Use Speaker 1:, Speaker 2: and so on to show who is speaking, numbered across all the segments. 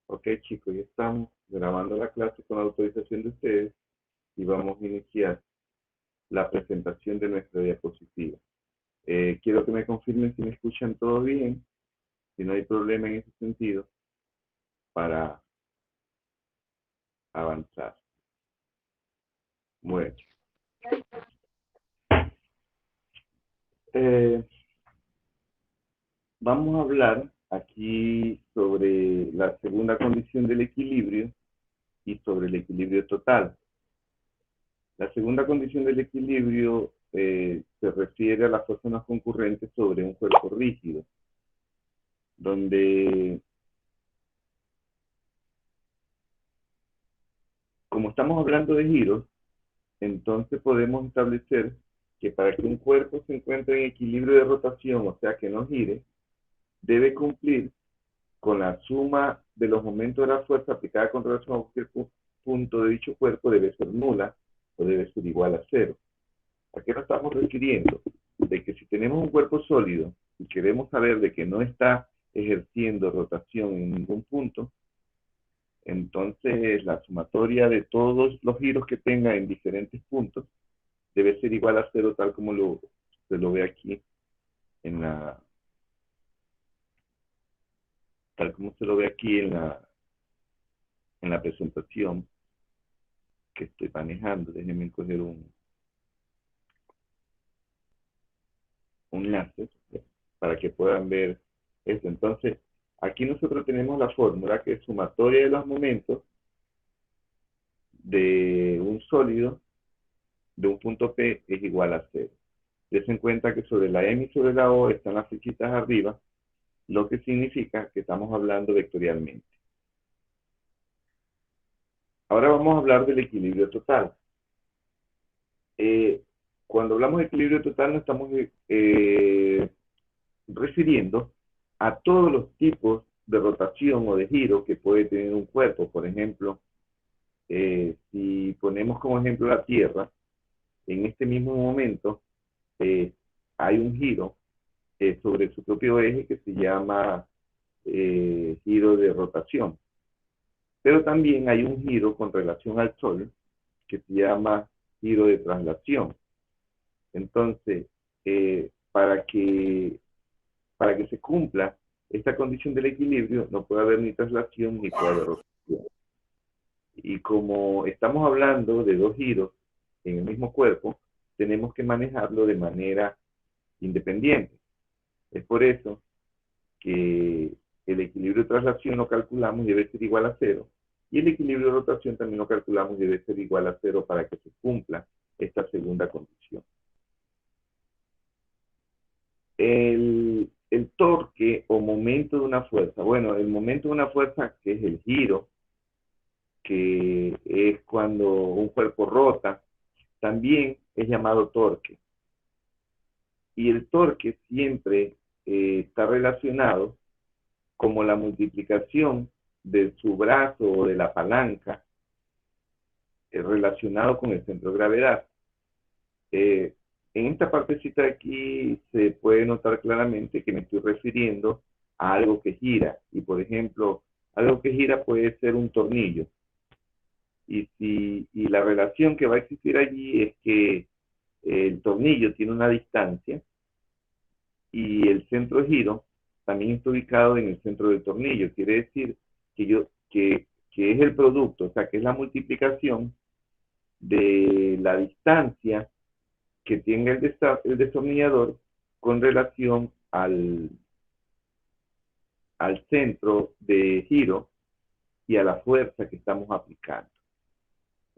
Speaker 1: Ok, chicos, ya estamos grabando la clase con la autorización de ustedes y vamos a iniciar la presentación de nuestra diapositiva. Quiero que me confirmen si me escuchan todo bien, si no hay problema en ese sentido, para avanzar. Bueno, eh, vamos a hablar aquí sobre la segunda condición del equilibrio y sobre el equilibrio total. La segunda condición del equilibrio se refiere a las fuerzas no concurrentes sobre un cuerpo rígido, donde, como estamos hablando de giros, entonces podemos establecer que para que un cuerpo se encuentre en equilibrio de rotación, o sea que no gire, debe cumplir con la suma de los momentos de la fuerza aplicada con relación a cualquier punto de dicho cuerpo debe ser nula o debe ser igual a cero. ¿A qué nos estamos refiriendo? De que si tenemos un cuerpo sólido y queremos saber de que no está ejerciendo rotación en ningún punto, entonces la sumatoria de todos los giros que tenga en diferentes puntos debe ser igual a cero, tal como se lo ve aquí en la, tal como se lo ve aquí en la presentación que estoy manejando. Déjenme coger un láser para que puedan ver esto. Entonces, aquí nosotros tenemos la fórmula que es sumatoria de los momentos de un sólido de un punto P es igual a cero. Des en cuenta que sobre la M y sobre la O están las flechitas arriba, lo que significa que estamos hablando vectorialmente. Ahora vamos a hablar del equilibrio total. Cuando hablamos de equilibrio total nos estamos refiriendo a todos los tipos de rotación o de giro que puede tener un cuerpo. Por ejemplo, si ponemos como ejemplo la Tierra, en este mismo momento hay un giro sobre su propio eje que se llama giro de rotación. Pero también hay un giro con relación al Sol que se llama giro de traslación. Entonces, para que se cumpla esta condición del equilibrio, no puede haber ni traslación ni puede haber rotación. Y como estamos hablando de dos giros en el mismo cuerpo, tenemos que manejarlo de manera independiente. Es por eso que el equilibrio de traslación lo calculamos y debe ser igual a cero, y el equilibrio de rotación también lo calculamos y debe ser igual a cero para que se cumpla esta segunda condición. El torque o momento de una fuerza. Bueno, el momento de una fuerza, que es el giro, que es cuando un cuerpo rota, también es llamado torque. Y el torque siempre está relacionado como la multiplicación de su brazo o de la palanca relacionado con el centro de gravedad. En esta partecita de aquí se puede notar claramente que me estoy refiriendo a algo que gira. Y por ejemplo, algo que gira puede ser un tornillo. Y la relación que va a existir allí es que el tornillo tiene una distancia y el centro de giro también está ubicado en el centro del tornillo. Quiere decir que es el producto, o sea, que es la multiplicación de la distancia que tenga el destornillador con relación al centro de giro y a la fuerza que estamos aplicando.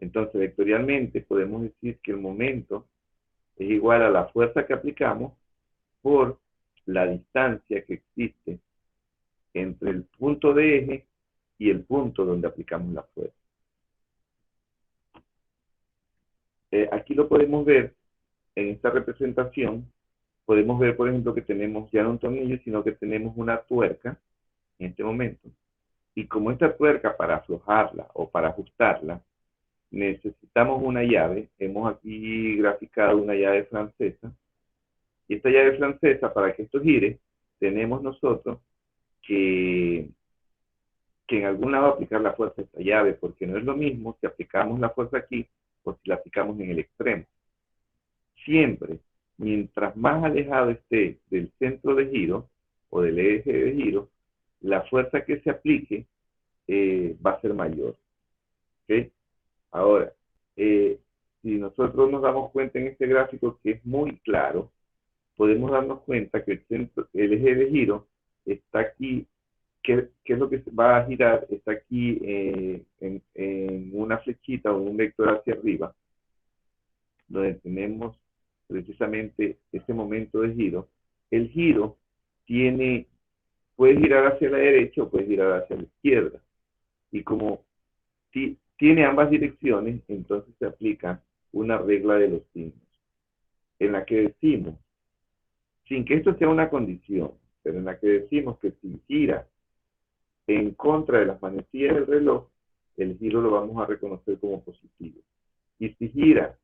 Speaker 1: Entonces, vectorialmente podemos decir que el momento es igual a la fuerza que aplicamos por la distancia que existe entre el punto de eje y el punto donde aplicamos la fuerza. Aquí lo podemos ver en esta representación. Podemos ver, por ejemplo, que tenemos ya no un tornillo, sino que tenemos una tuerca en este momento. Y como esta tuerca, para aflojarla o para ajustarla, necesitamos una llave. Hemos aquí graficado una llave francesa. Y esta llave francesa, para que esto gire, tenemos nosotros que, que en algún lado aplicar la fuerza a esta llave, porque no es lo mismo si aplicamos la fuerza aquí o si la aplicamos en el extremo. Siempre, mientras más alejado esté del centro de giro o del eje de giro, la fuerza que se aplique va a ser mayor. ¿Okay? Ahora, si nosotros nos damos cuenta en este gráfico que es muy claro, podemos darnos cuenta que el eje de giro está aquí. ¿Qué es lo que va a girar? Está aquí en una flechita o un vector hacia arriba, donde tenemos precisamente ese momento de giro. El giro puede girar hacia la derecha o puede girar hacia la izquierda. Y como tiene ambas direcciones, entonces se aplica una regla de los signos, en la que decimos, sin que esto sea una condición, pero en la que decimos que si gira en contra de las manecillas del reloj, el giro lo vamos a reconocer como positivo. Y si gira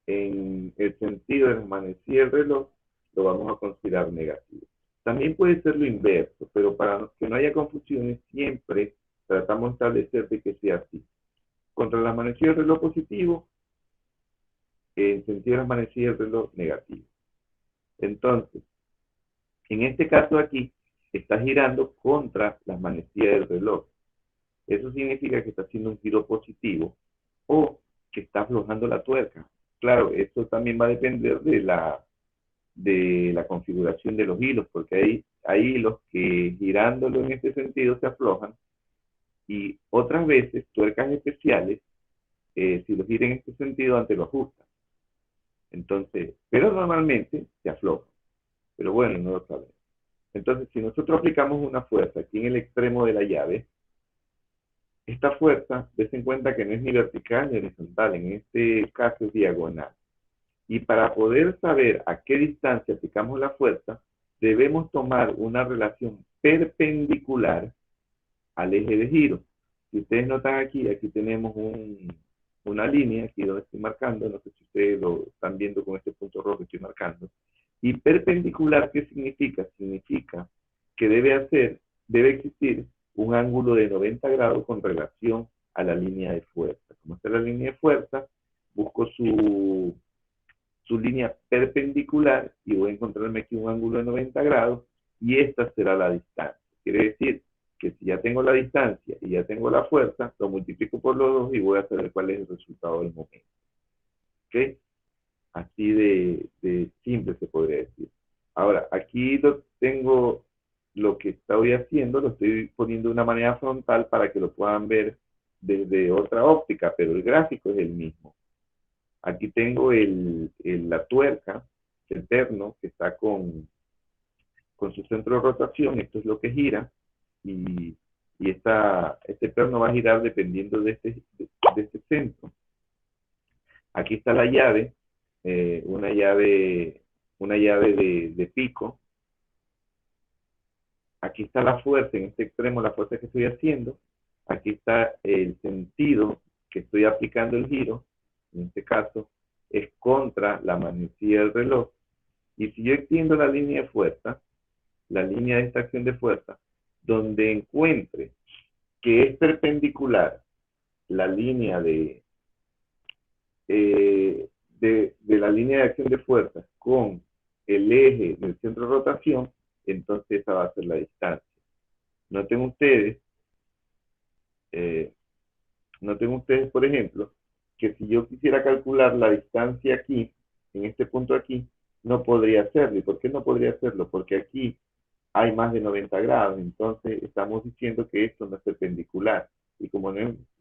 Speaker 1: en el sentido de las manecillas del reloj, lo vamos a considerar negativo. También puede ser lo inverso, pero para que no haya confusiones, siempre tratamos de establecer de que sea así. Contra las manecillas del reloj positivo, en sentido de las manecillas del reloj negativo. Entonces, en este caso aquí, está girando contra las manecillas del reloj. Eso significa que está haciendo un giro positivo o que está aflojando la tuerca. Claro, esto también va a depender de la configuración de los hilos, porque hay hilos que girándolo en este sentido se aflojan y otras veces tuercas especiales, si lo gira en este sentido, antes lo ajustan. Entonces, pero normalmente se afloja. Pero bueno, no lo sabemos. Entonces, si nosotros aplicamos una fuerza aquí en el extremo de la llave, esta fuerza, des en cuenta que no es ni vertical ni horizontal, en este caso es diagonal. Y para poder saber a qué distancia aplicamos la fuerza, debemos tomar una relación perpendicular al eje de giro. Si ustedes notan aquí, aquí tenemos una línea, aquí donde estoy marcando, no sé si ustedes lo están viendo con este punto rojo que estoy marcando. Y perpendicular, ¿qué significa? Significa que debe existir un ángulo de 90 grados con relación a la línea de fuerza. Como esta es la línea de fuerza, busco su línea perpendicular y voy a encontrarme aquí un ángulo de 90 grados y esta será la distancia. Quiere decir que si ya tengo la distancia y ya tengo la fuerza, lo multiplico por los dos y voy a saber cuál es el resultado del momento. ¿Ok? Así de simple se podría decir. Ahora, aquí tengo lo que estoy haciendo, lo estoy poniendo de una manera frontal para que lo puedan ver desde otra óptica, pero el gráfico es el mismo. Aquí tengo la tuerca, el perno, que está con su centro de rotación, esto es lo que gira, y este perno va a girar dependiendo de este centro. Aquí está la llave, una llave de pico. Aquí está la fuerza, en este extremo la fuerza que estoy haciendo. Aquí está el sentido que estoy aplicando el giro, en este caso es contra la manecilla del reloj. Y si yo extiendo la línea de fuerza, la línea de esta acción de fuerza, donde encuentre que es perpendicular la línea de la línea de acción de fuerza con el eje del centro de rotación, entonces esa va a ser la distancia. Noten ustedes, eh, noten ustedes, por ejemplo, que si yo quisiera calcular la distancia aquí, en este punto aquí, no podría hacerlo. ¿Y por qué no podría hacerlo? Porque aquí hay más de 90 grados, entonces estamos diciendo que esto no es perpendicular. Y como no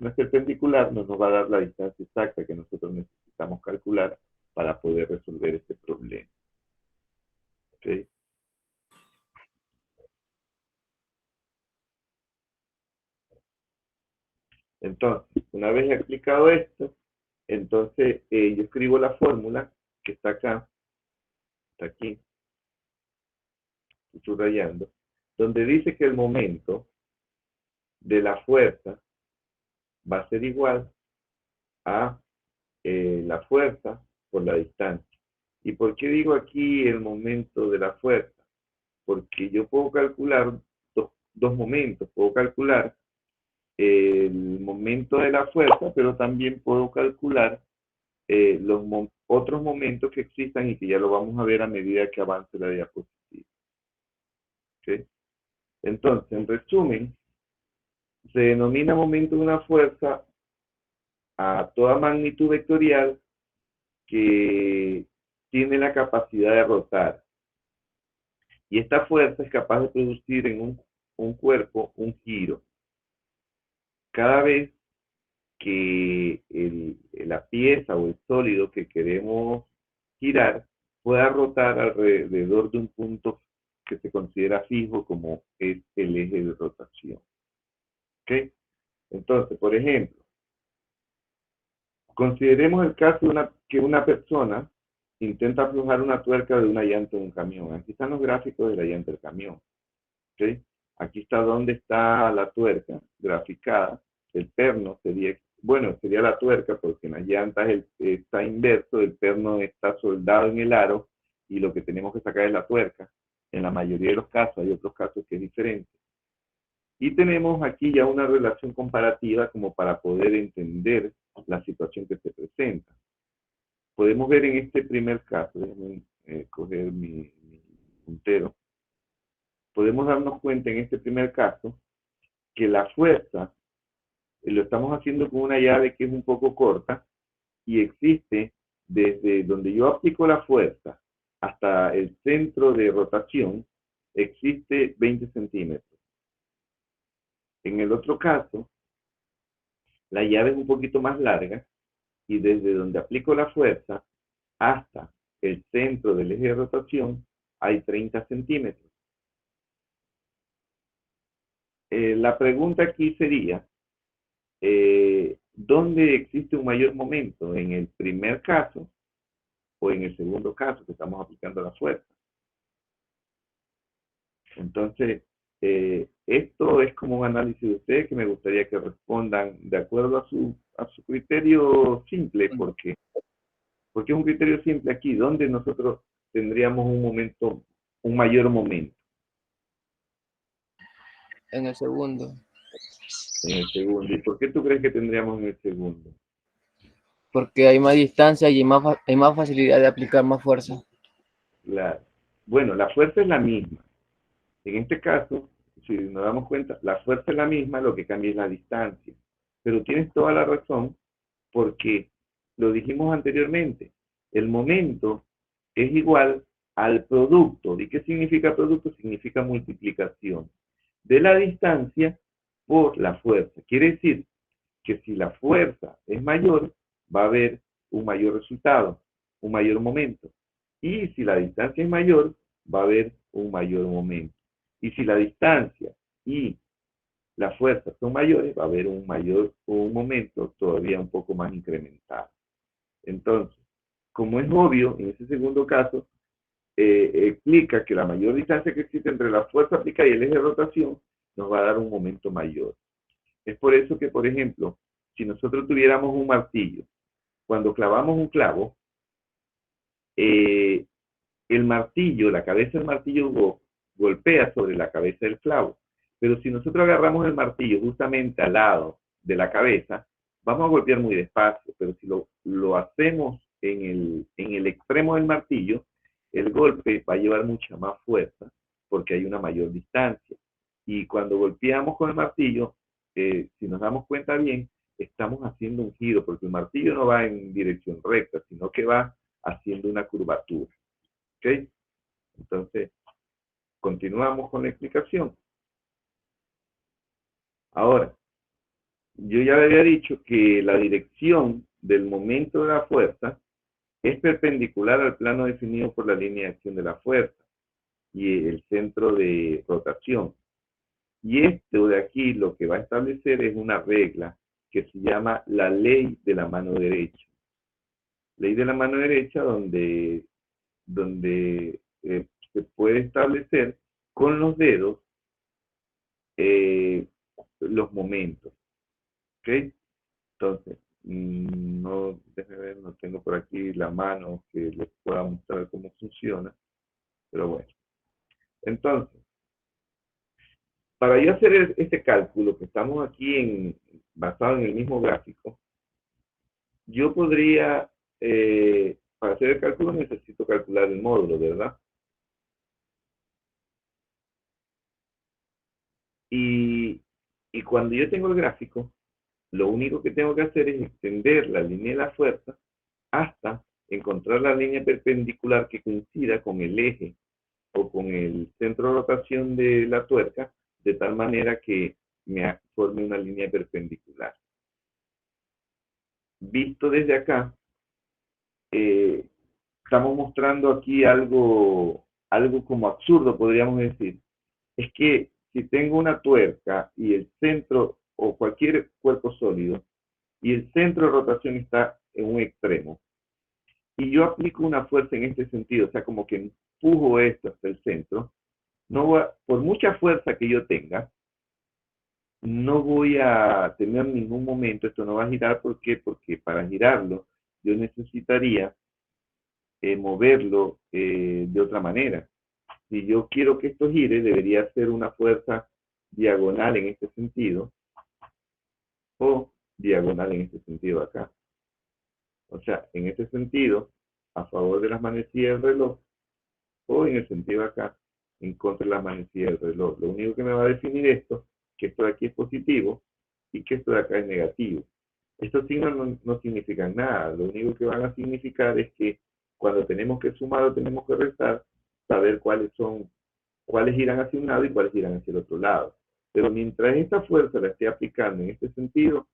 Speaker 1: es perpendicular, no nos va a dar la distancia exacta que nosotros necesitamos calcular para poder resolver este problema. ¿Okay? Entonces, una vez explicado esto, entonces yo escribo la fórmula que está acá, está aquí, subrayando, donde dice que el momento de la fuerza va a ser igual a la fuerza por la distancia. ¿Y por qué digo aquí el momento de la fuerza? Porque yo puedo calcular dos momentos. Puedo calcular el momento de la fuerza, pero también puedo calcular otros momentos que existan y que ya lo vamos a ver a medida que avance la diapositiva. ¿Okay? Entonces, en resumen, se denomina momento de una fuerza a toda magnitud vectorial que tiene la capacidad de rotar. Y esta fuerza es capaz de producir en un cuerpo un giro. Cada vez que la pieza o el sólido que queremos girar pueda rotar alrededor de un punto que se considera fijo como es el eje de rotación. ¿Okay? Entonces, por ejemplo, consideremos el caso de que una persona intenta aflojar una tuerca de una llanta de un camión. Aquí están los gráficos de la llanta del camión. ¿Okay? Aquí está donde está la tuerca graficada. El perno sería, bueno, sería la tuerca porque en las llantas está inverso, el perno está soldado en el aro y lo que tenemos que sacar es la tuerca. En la mayoría de los casos, hay otros casos que es diferente. Y tenemos aquí ya una relación comparativa como para poder entender la situación que se presenta. Podemos ver en este primer caso, déjenme coger mi puntero, podemos darnos cuenta en este primer caso que la fuerza lo estamos haciendo con una llave que es un poco corta y existe desde donde yo aplico la fuerza hasta el centro de rotación, existe 20 centímetros. En el otro caso, la llave es un poquito más larga y desde donde aplico la fuerza hasta el centro del eje de rotación hay 30 centímetros. La pregunta aquí sería, ¿dónde existe un mayor momento? ¿En el primer caso o en el segundo caso que estamos aplicando la fuerza? Entonces, esto es como un análisis de ustedes que me gustaría que respondan de acuerdo a su criterio simple, porque es un criterio simple aquí, donde nosotros tendríamos un momento, un mayor momento.
Speaker 2: En el segundo.
Speaker 1: En el segundo. ¿Y por qué tú crees que tendríamos en el segundo?
Speaker 2: Porque hay más distancia y hay más facilidad de aplicar más fuerza.
Speaker 1: Bueno, la fuerza es la misma. En este caso, si nos damos cuenta, la fuerza es la misma, lo que cambia es la distancia. Pero tienes toda la razón porque lo dijimos anteriormente, el momento es igual al producto. ¿Y qué significa producto? Significa multiplicación de la distancia por la fuerza. Quiere decir que si la fuerza es mayor, va a haber un mayor resultado, un mayor momento. Y si la distancia es mayor, va a haber un mayor momento. Y si la distancia y la fuerza son mayores, va a haber un momento todavía un poco más incrementado. Entonces, como es obvio, en ese segundo caso, explica que la mayor distancia que existe entre la fuerza aplicada y el eje de rotación nos va a dar un momento mayor. Es por eso que, por ejemplo, si nosotros tuviéramos un martillo, cuando clavamos un clavo, eh, el martillo, la cabeza del martillo golpea sobre la cabeza del clavo. Pero si nosotros agarramos el martillo justamente al lado de la cabeza, vamos a golpear muy despacio, pero si lo hacemos en el extremo del martillo, el golpe va a llevar mucha más fuerza porque hay una mayor distancia. Y cuando golpeamos con el martillo, si nos damos cuenta bien, estamos haciendo un giro, porque el martillo no va en dirección recta, sino que va haciendo una curvatura. ¿Ok? Entonces, continuamos con la explicación. Ahora, yo ya le había dicho que la dirección del momento de la fuerza es perpendicular al plano definido por la línea de acción de la fuerza y el centro de rotación. Y esto de aquí lo que va a establecer es una regla que se llama la ley de la mano derecha. Ley de la mano derecha donde se puede establecer con los dedos eh, los momentos. ¿Ok? Entonces, no, déjeme ver, no tengo por aquí la mano que les pueda mostrar cómo funciona, pero bueno. Entonces, Para yo hacer este cálculo que estamos aquí basado en el mismo gráfico, yo podría, para hacer el cálculo necesito calcular el módulo, ¿verdad? Y, y cuando yo tengo el gráfico, lo único que tengo que hacer es extender la línea de la fuerza hasta encontrar la línea perpendicular que coincida con el eje o con el centro de rotación de la tuerca, de tal manera que me forme una línea perpendicular. Visto desde acá, eh, estamos mostrando aquí algo como absurdo, podríamos decir. Es que si tengo una tuerca y el centro, o cualquier cuerpo sólido, y el centro de rotación está en un extremo, y yo aplico una fuerza en este sentido, o sea, como que empujo esto hasta el centro, no voy por mucha fuerza que yo tenga, no voy a tener ningún momento, esto no va a girar. ¿Por qué? Porque para girarlo yo necesitaría moverlo de otra manera. Si yo quiero que esto gire, debería ser una fuerza diagonal en este sentido o diagonal en este sentido acá. O sea, en este sentido, a favor de las manecillas del reloj, o en el sentido acá, en contra de las manecillas del reloj. Lo único que me va a definir esto, que esto de aquí es positivo y que esto de acá es negativo. Estos signos no significan nada. Lo único que van a significar es que cuando tenemos que sumar o tenemos que restar, saber cuáles irán hacia un lado y cuáles irán hacia el otro lado. Pero mientras esta fuerza la esté aplicando en este sentido,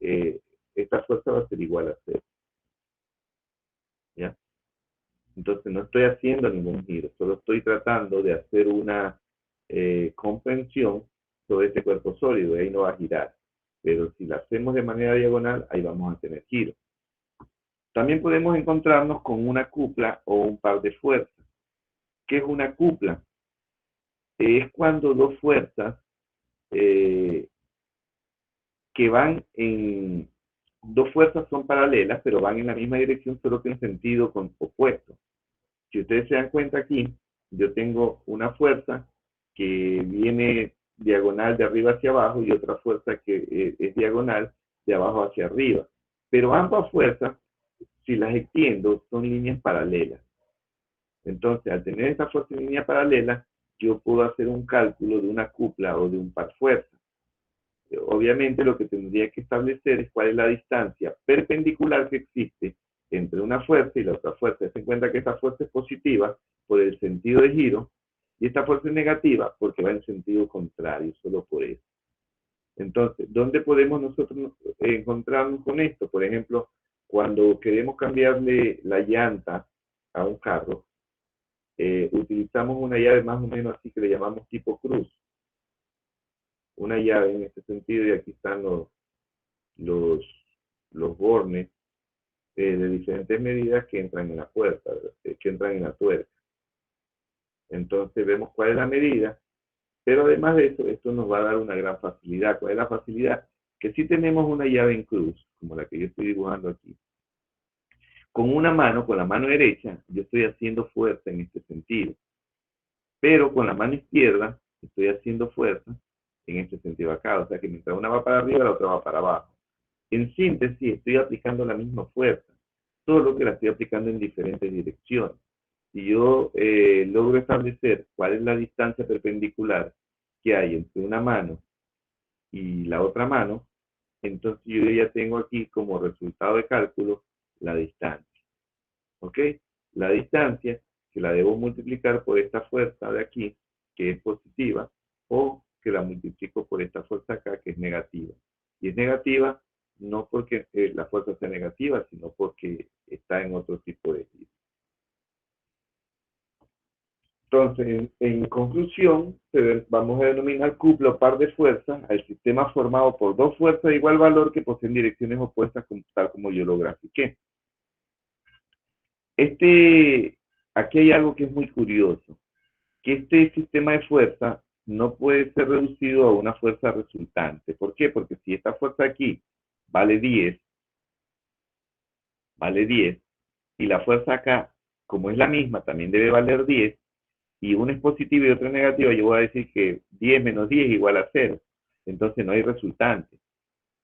Speaker 1: eh, esta fuerza va a ser igual a cero. ¿Ya? Entonces no estoy haciendo ningún giro, solo estoy tratando de hacer una comprensión sobre este cuerpo sólido, y ahí no va a girar. Pero si la hacemos de manera diagonal, ahí vamos a tener giro. También podemos encontrarnos con una cupla o un par de fuerzas. ¿Qué es una cupla? Es cuando dos fuerzas eh, que van en... Dos fuerzas son paralelas, pero van en la misma dirección, solo que en sentido opuesto. Si ustedes se dan cuenta aquí, yo tengo una fuerza que viene diagonal de arriba hacia abajo y otra fuerza que es diagonal de abajo hacia arriba. Pero ambas fuerzas, si las extiendo, son líneas paralelas. Entonces, al tener esta fuerza en línea paralela, yo puedo hacer un cálculo de una cupla o de un par fuerza. Obviamente lo que tendría que establecer es cuál es la distancia perpendicular que existe entre una fuerza y la otra fuerza. Se cuenta que esta fuerza es positiva por el sentido de giro y esta fuerza es negativa porque va en sentido contrario, solo por eso. Entonces, ¿dónde podemos nosotros encontrarnos con esto? Por ejemplo, cuando queremos cambiarle la llanta a un carro, utilizamos una llave más o menos así que le llamamos tipo cruz. Una llave en este sentido, y aquí están los, los bornes de diferentes medidas que entran en la puerta, que entran en la tuerca. Entonces vemos cuál es la medida, pero además de eso, esto nos va a dar una gran facilidad. ¿Cuál es la facilidad? Que si tenemos una llave en cruz, como la que yo estoy dibujando aquí, con una mano, con la mano derecha, yo estoy haciendo fuerza en este sentido, pero con la mano izquierda estoy haciendo fuerza en este sentido acá, o sea que mientras una va para arriba, la otra va para abajo. En síntesis, estoy aplicando la misma fuerza, solo que la estoy aplicando en diferentes direcciones. Si yo logro establecer cuál es la distancia perpendicular que hay entre una mano y la otra mano, entonces yo ya tengo aquí como resultado de cálculo la distancia. ¿Ok? La distancia que la debo multiplicar por esta fuerza de aquí, que es positiva, o que la multiplico por esta fuerza acá, que es negativa. Y es negativa no porque la fuerza sea negativa, sino porque está en otro tipo de giro. Entonces, en conclusión, vamos a denominar cupla o par de fuerzas al sistema formado por dos fuerzas de igual valor que poseen direcciones opuestas, tal como yo lo grafiqué. Aquí hay algo que es muy curioso, que este sistema de fuerza no puede ser reducido a una fuerza resultante. ¿Por qué? Porque si esta fuerza aquí vale 10, y la fuerza acá, como es la misma, también debe valer 10, y una es positiva y otra es negativa, yo voy a decir que 10 menos 10 igual a 0. Entonces no hay resultante.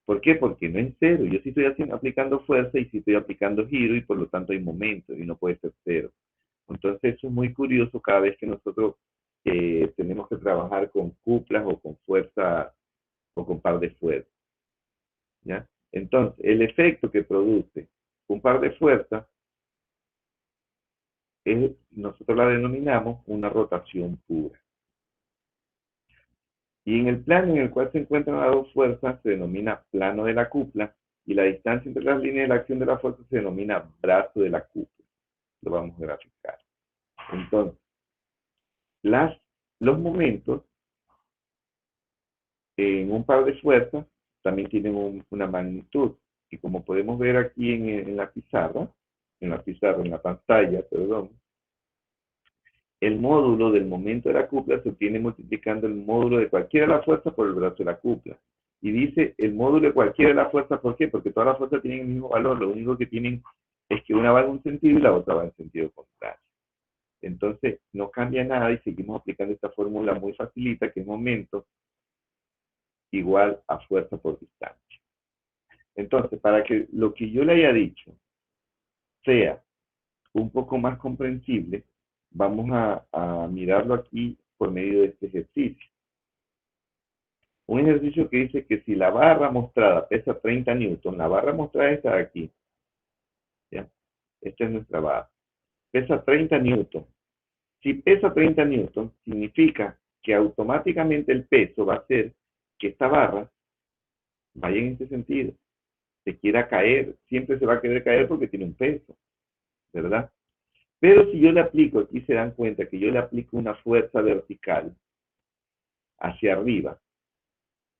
Speaker 1: ¿Por qué? Porque no es 0. Yo sí estoy aplicando fuerza y sí estoy aplicando giro y por lo tanto hay momento y no puede ser 0. Entonces eso es muy curioso cada vez que nosotros tenemos que trabajar con cuplas o con fuerza o con par de fuerzas. ¿Ya? Entonces, el efecto que produce un par de fuerzas nosotros la denominamos una rotación pura. Y en el plano en el cual se encuentran las dos fuerzas se denomina plano de la cupla y la distancia entre las líneas de la acción de la fuerza se denomina brazo de la cupla. Lo vamos a graficar. Entonces, los momentos en un par de fuerzas también tienen una magnitud. Y como podemos ver aquí en la pizarra, en la pantalla, perdón, el módulo del momento de la cupla se obtiene multiplicando el módulo de cualquiera de las fuerzas por el brazo de la cupla. Y dice el módulo de cualquiera de las fuerzas, ¿por qué? Porque todas las fuerzas tienen el mismo valor, lo único que tienen es que una va en un sentido y la otra va en sentido contrario. Entonces, no cambia nada y seguimos aplicando esta fórmula muy facilita, que es momento igual a fuerza por distancia. Entonces, para que lo que yo le haya dicho sea un poco más comprensible, vamos a mirarlo aquí por medio de este ejercicio. Un ejercicio que dice que si la barra mostrada pesa 30 newton, la barra mostrada está aquí. ¿Ya? Esta es nuestra barra. Pesa 30 newton. Si pesa 30 newton, significa que automáticamente el peso va a hacer que esta barra vaya en este sentido. Se quiera caer, siempre se va a querer caer porque tiene un peso, ¿verdad? Pero si yo le aplico, aquí se dan cuenta que yo le aplico una fuerza vertical hacia arriba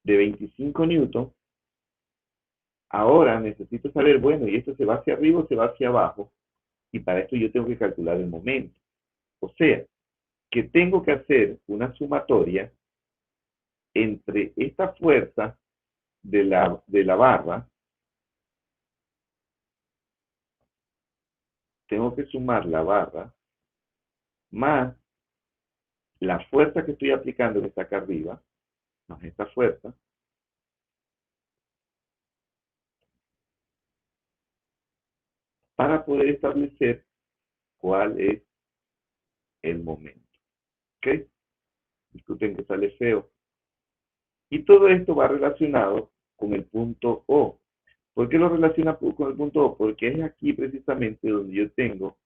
Speaker 1: de 25 newton, ahora necesito saber, bueno, ¿y esto se va hacia arriba o se va hacia abajo? Y para esto yo tengo que calcular el momento. O sea, que tengo que hacer una sumatoria entre esta fuerza de la barra, tengo que sumar la barra más la fuerza que estoy aplicando que está acá arriba, más esta fuerza, para poder establecer cuál es el momento. ¿Ok? Disculpen que sale feo. Y todo esto va relacionado con el punto O. ¿Por qué lo relaciona con el punto O? Porque es aquí precisamente donde yo tengo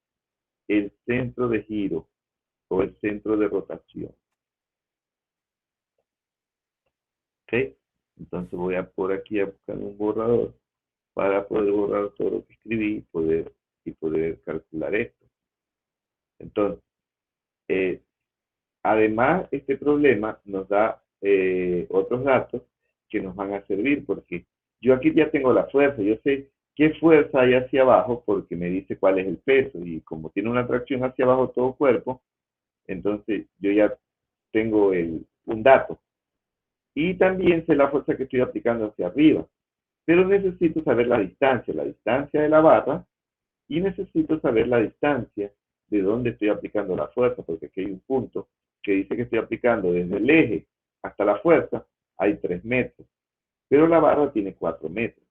Speaker 1: el centro de giro o el centro de rotación. ¿Ok? Entonces voy a por aquí a buscar un borrador para poder borrar todo lo que escribí y poder calcular esto. Entonces, además, este problema nos da otros datos que nos van a servir, porque yo aquí ya tengo la fuerza, yo sé qué fuerza hay hacia abajo porque me dice cuál es el peso, y como tiene una tracción hacia abajo todo cuerpo, entonces yo ya tengo un dato. Y también sé la fuerza que estoy aplicando hacia arriba, pero necesito saber la distancia de la barra, y necesito saber la distancia de dónde estoy aplicando la fuerza, porque aquí hay un punto que dice que estoy aplicando desde el eje hasta la fuerza, hay 3 metros, pero la barra tiene 4 metros.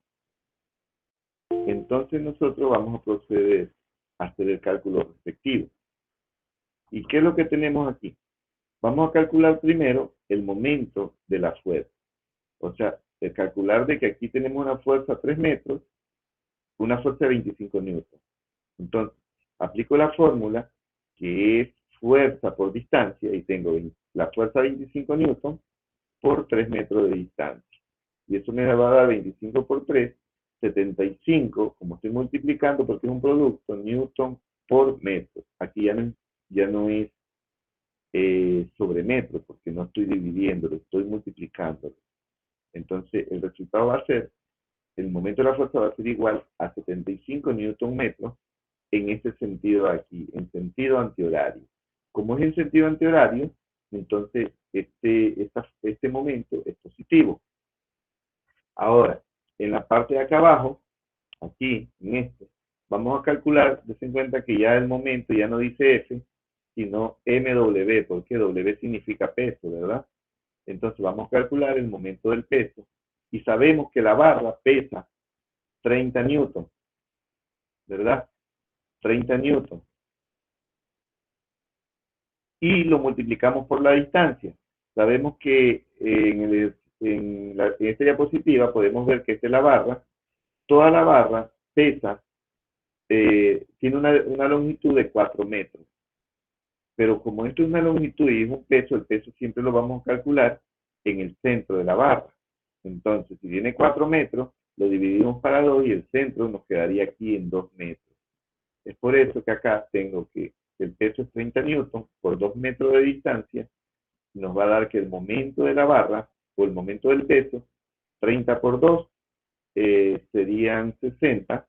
Speaker 1: Entonces nosotros vamos a proceder a hacer el cálculo respectivo. ¿Y qué es lo que tenemos aquí? Vamos a calcular primero el momento de la fuerza. O sea, el calcular de que aquí tenemos una fuerza a 3 metros, una fuerza de 25 newtons. Entonces, aplico la fórmula que es fuerza por distancia y tengo la fuerza 25 newton por 3 metros de distancia. Y eso me va a dar 25 por 3, 75, como estoy multiplicando porque es un producto, newton por metro. Aquí ya no es sobre metro porque no estoy dividiéndolo, estoy multiplicándolo. Entonces, el resultado va a ser, el momento de la fuerza va a ser igual a 75 newton metros en este sentido aquí, en sentido antihorario. Como es en sentido antihorario, entonces este momento es positivo. Ahora, en la parte de acá abajo, aquí, en este, vamos a calcular, des en cuenta que ya el momento ya no dice F, sino MW, porque W significa peso, ¿verdad? Entonces vamos a calcular el momento del peso y sabemos que la barra pesa 30 newtons, ¿verdad? 30 newtons. Y lo multiplicamos por la distancia. Sabemos que en esta diapositiva podemos ver que esta es la barra. Toda la barra pesa, tiene una longitud de 4 metros. Pero como esto es una longitud y es un peso, el peso siempre lo vamos a calcular en el centro de la barra. Entonces, si tiene 4 metros, lo dividimos para 2 y el centro nos quedaría aquí en 2 metros. Es por eso que acá tengo que el peso es 30 newtons por 2 metros de distancia, nos va a dar que el momento de la barra o el momento del peso, 30 por 2, serían 60,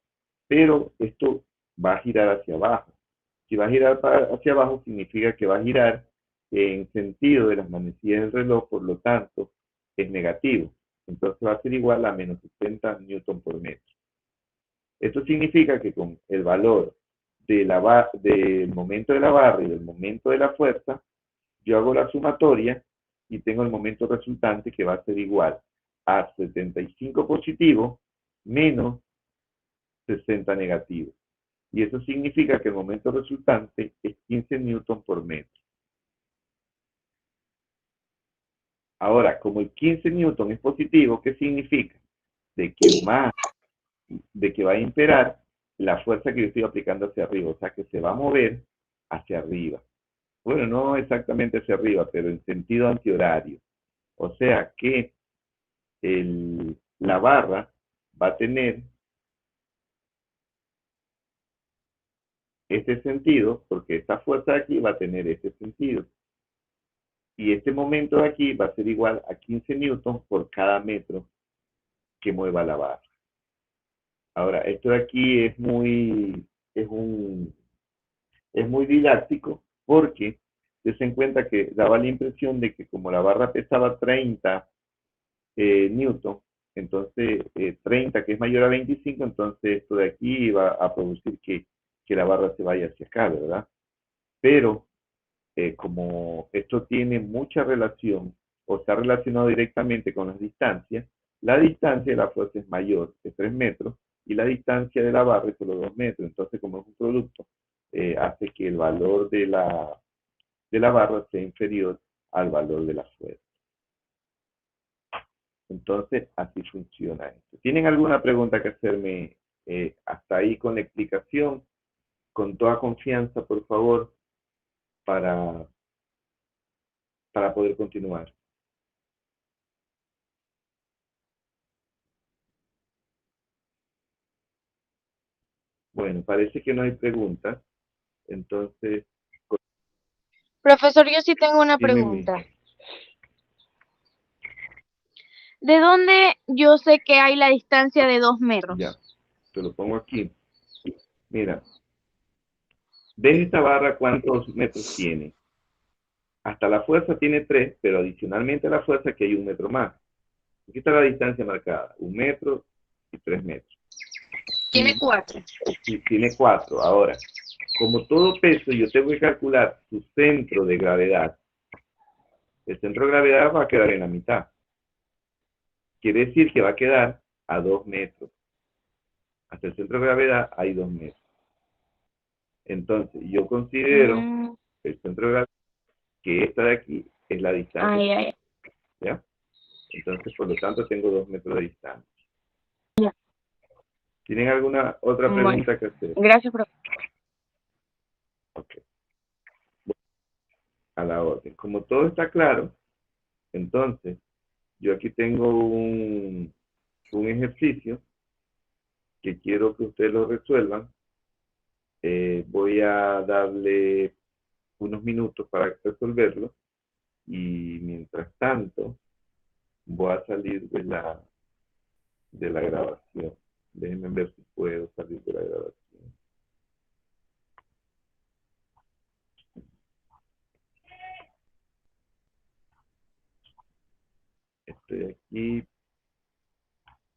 Speaker 1: pero esto va a girar hacia abajo. Si va a girar hacia abajo, significa que va a girar en sentido de las manecillas del reloj, por lo tanto, es negativo. Entonces va a ser igual a menos 60 newton por metro. Esto significa que con el valor del momento de la barra y del momento de la fuerza, yo hago la sumatoria y tengo el momento resultante que va a ser igual a 75 positivo menos 60 negativo. Y eso significa que el momento resultante es 15 newton por metro. Ahora, como el 15 newton es positivo, ¿qué significa? De que va a imperar la fuerza que yo estoy aplicando hacia arriba, o sea que se va a mover hacia arriba. Bueno, no exactamente hacia arriba, pero en sentido antihorario. O sea que la barra va a tener este sentido, porque esta fuerza de aquí va a tener este sentido. Y este momento de aquí va a ser igual a 15 newtons por cada metro que mueva la barra. Ahora, esto de aquí es muy didáctico porque se en cuenta que daba la impresión de que como la barra pesaba 30 newton, entonces 30 que es mayor a 25, entonces esto de aquí va a producir que la barra se vaya hacia acá, ¿verdad? Pero como esto tiene mucha relación o está relacionado directamente con las distancias, la distancia de la fuerza es mayor, de 3 metros, y la distancia de la barra es solo 2 metros. Entonces, como es un producto, hace que el valor de la barra sea inferior al valor de la fuerza. Entonces, así funciona esto. ¿Tienen alguna pregunta que hacerme hasta ahí con la explicación? Con toda confianza, por favor, para, para poder continuar. Bueno, parece que no hay preguntas. Entonces,
Speaker 3: Profesor, yo sí tengo una
Speaker 1: dime mi.
Speaker 3: pregunta. ¿De dónde yo sé que hay la distancia de 2 metros?
Speaker 1: Ya, te lo pongo aquí. Mira, ¿ves esta barra cuántos metros tiene? Hasta la fuerza tiene 3, pero adicionalmente a la fuerza que hay 1 metro más. Aquí está la distancia marcada, 1 metro y 3 metros.
Speaker 3: Tiene 4.
Speaker 1: Sí, tiene 4. Ahora, como todo peso, yo tengo que calcular su centro de gravedad. El centro de gravedad va a quedar en la mitad. Quiere decir que va a quedar a 2 metros. Hasta el centro de gravedad hay 2 metros. Entonces, yo considero el centro de gravedad que esta de aquí es la distancia. ¿Ya? Entonces, por lo tanto, tengo 2 metros de distancia.
Speaker 3: Ya.
Speaker 1: ¿Tienen alguna otra pregunta que hacer?
Speaker 3: Gracias, profesor.
Speaker 1: Ok. A la orden. Como todo está claro, entonces, yo aquí tengo un ejercicio que quiero que ustedes lo resuelvan. Voy a darle unos minutos para resolverlo y mientras tanto voy a salir de la grabación. Déjenme ver si puedo salir de la grabación. Estoy aquí,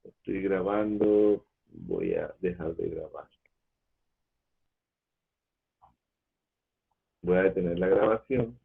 Speaker 1: estoy grabando, voy a dejar de grabar. Voy a detener la grabación